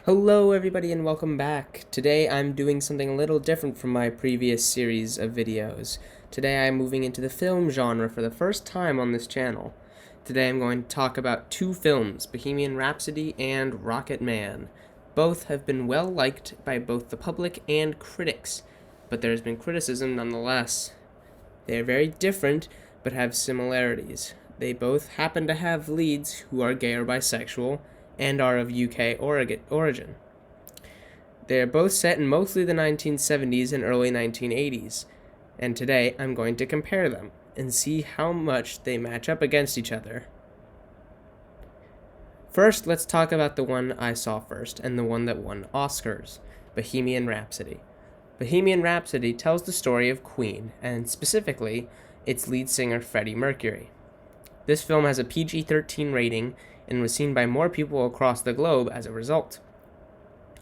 Hello everybody and welcome back. Today I'm doing something a little different from my previous series of videos. Today I'm moving into the film genre for the first time on this channel. Today I'm going to talk about two films, Bohemian Rhapsody and Rocketman. Both have been well liked by both the public and critics, but there's been criticism nonetheless. They are very different but have similarities. They both happen to have leads who are gay or bisexual, and are of UK origin. They are both set in mostly the 1970s and early 1980s, and today I'm going to compare them and see how much they match up against each other. First, let's talk about the one I saw first and the one that won Oscars, Bohemian Rhapsody. Bohemian Rhapsody tells the story of Queen, and specifically, its lead singer Freddie Mercury. This film has a PG-13 rating and was seen by more people across the globe as a result.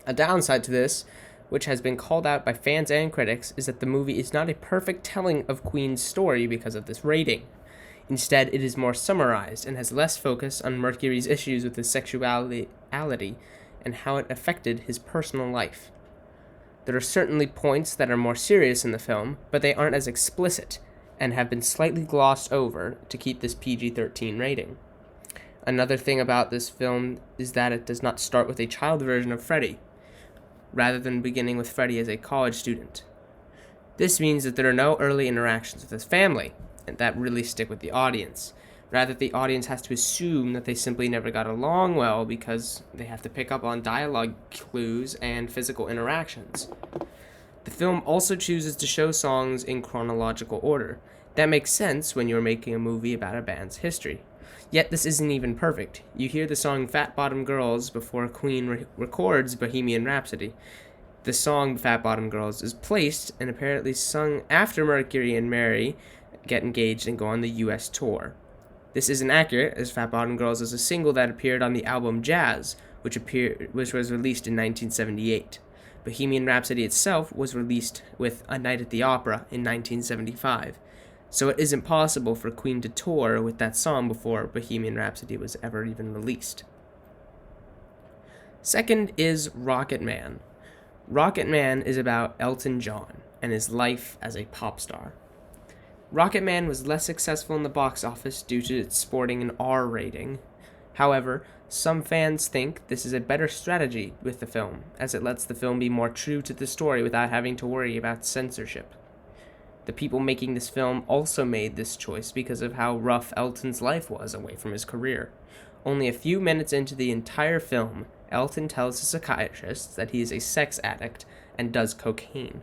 A downside to this, which has been called out by fans and critics, is that the movie is not a perfect telling of Queen's story because of this rating. Instead, it is more summarized and has less focus on Mercury's issues with his sexuality and how it affected his personal life. There are certainly points that are more serious in the film, but they aren't as explicit and have been slightly glossed over to keep this PG-13 rating. Another thing about this film is that it does not start with a child version of Freddie, rather than beginning with Freddie as a college student. This means that there are no early interactions with his family, and that really stick with the audience. Rather, the audience has to assume that they simply never got along well because they have to pick up on dialogue clues and physical interactions. The film also chooses to show songs in chronological order. That makes sense when you're making a movie about a band's history. Yet this isn't even perfect. You hear the song Fat Bottom Girls before Queen records Bohemian Rhapsody. The song Fat Bottom Girls is placed and apparently sung after Mercury and Mary get engaged and go on the US tour. This isn't accurate, as Fat Bottom Girls is a single that appeared on the album Jazz, which was released in 1978. Bohemian Rhapsody itself was released with A Night at the Opera in 1975. So it isn't possible for Queen to tour with that song before Bohemian Rhapsody was ever even released. Second is Rocketman. Rocketman is about Elton John and his life as a pop star. Rocketman was less successful in the box office due to its sporting an R rating. However, some fans think this is a better strategy with the film, as it lets the film be more true to the story without having to worry about censorship. The people making this film also made this choice because of how rough Elton's life was away from his career. Only a few minutes into the entire film, Elton tells his psychiatrist that he is a sex addict and does cocaine.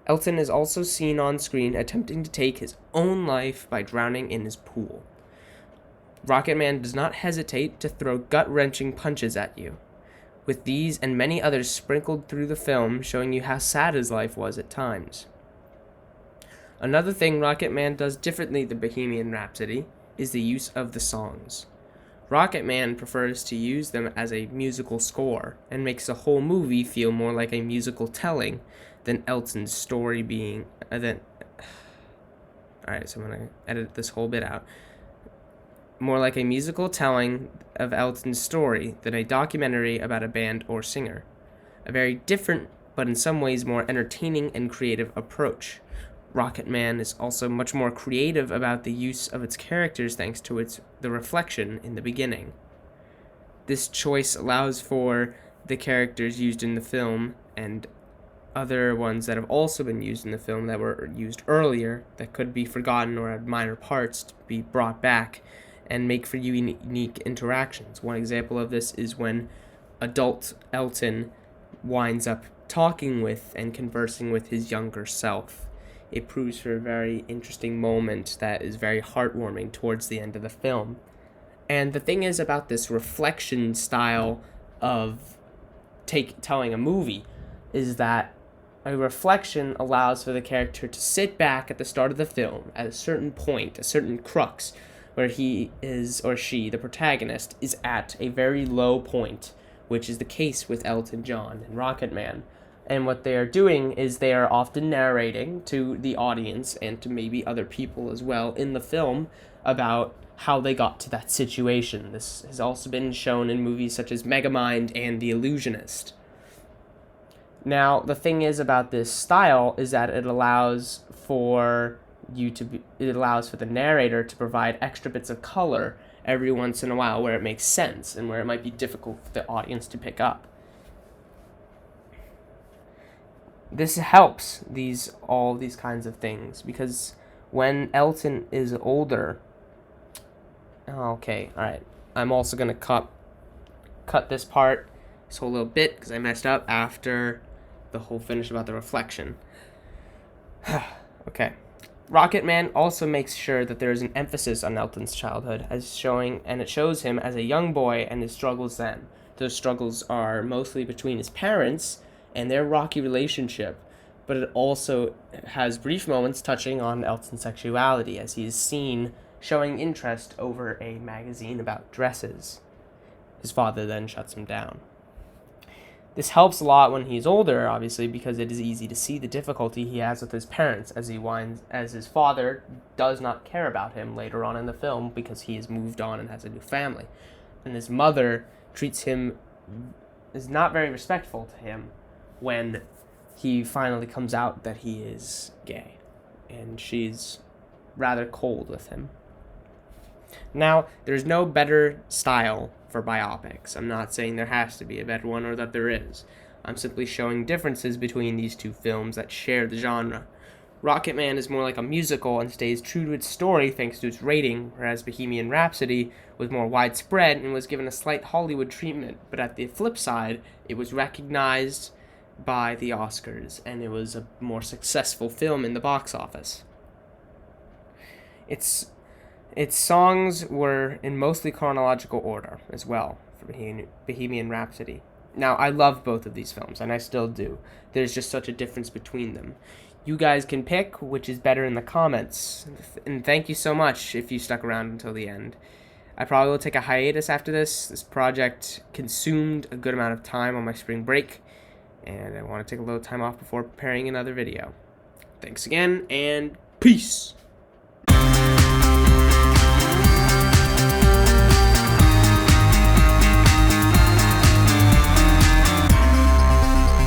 Elton is also seen on screen attempting to take his own life by drowning in his pool. Rocketman does not hesitate to throw gut-wrenching punches at you, with these and many others sprinkled through the film showing you how sad his life was at times. Another thing Rocketman does differently than Bohemian Rhapsody is the use of the songs. Rocketman prefers to use them as a musical score and makes the whole movie feel more like a musical telling than Elton's story being. Alright, so I'm going to edit this whole bit out. More like a musical telling of Elton's story than a documentary about a band or singer. A very different, but in some ways more entertaining and creative approach. Rocketman is also much more creative about the use of its characters thanks to the reflection in the beginning. This choice allows for the characters used in the film and other ones that have also been used in the film that were used earlier that could be forgotten or had minor parts to be brought back and make for unique interactions. One example of this is when adult Elton winds up talking with and conversing with his younger self. It proves for a very interesting moment that is very heartwarming towards the end of the film. And the thing is about this reflection style of telling a movie is that a reflection allows for the character to sit back at the start of the film at a certain point, a certain crux, where he is, or she, the protagonist, is at a very low point, which is the case with Elton John and Rocketman. And what they are doing is they are often narrating to the audience and to maybe other people as well in the film about how they got to that situation. This has also been shown in movies such as Megamind and The Illusionist. Now, the thing is about this style is that it allows for the narrator to provide extra bits of color every once in a while where it makes sense and where it might be difficult for the audience to pick up. This helps all these kinds of things, because when Elton is older, okay, all right, I'm also gonna cut this part, this whole little bit, because I messed up after the whole finish about the reflection. Okay. Rocketman also makes sure that there is an emphasis on Elton's childhood, it shows him as a young boy and his struggles then. Those struggles are mostly between his parents and their rocky relationship, but it also has brief moments touching on Elton's sexuality, as he is seen showing interest over a magazine about dresses. His father then shuts him down. This helps a lot when he's older, obviously, because it is easy to see the difficulty he has with his parents as his father does not care about him later on in the film because he has moved on and has a new family. And his mother is not very respectful to him when he finally comes out that he is gay. And she's rather cold with him. Now, there's no better style for biopics. I'm not saying there has to be a better one or that there is. I'm simply showing differences between these two films that share the genre. Rocketman is more like a musical and stays true to its story thanks to its rating, whereas Bohemian Rhapsody was more widespread and was given a slight Hollywood treatment, but at the flip side, it was recognized by the Oscars, and it was a more successful film in the box office. Its songs were in mostly chronological order as well for Bohemian Rhapsody. Now, I love both of these films, and I still do. There's just such a difference between them. You guys can pick which is better in the comments, and thank you so much if you stuck around until the end. I probably will take a hiatus after this. This project consumed a good amount of time on my spring break, and I want to take a little time off before preparing another video. Thanks again, and peace!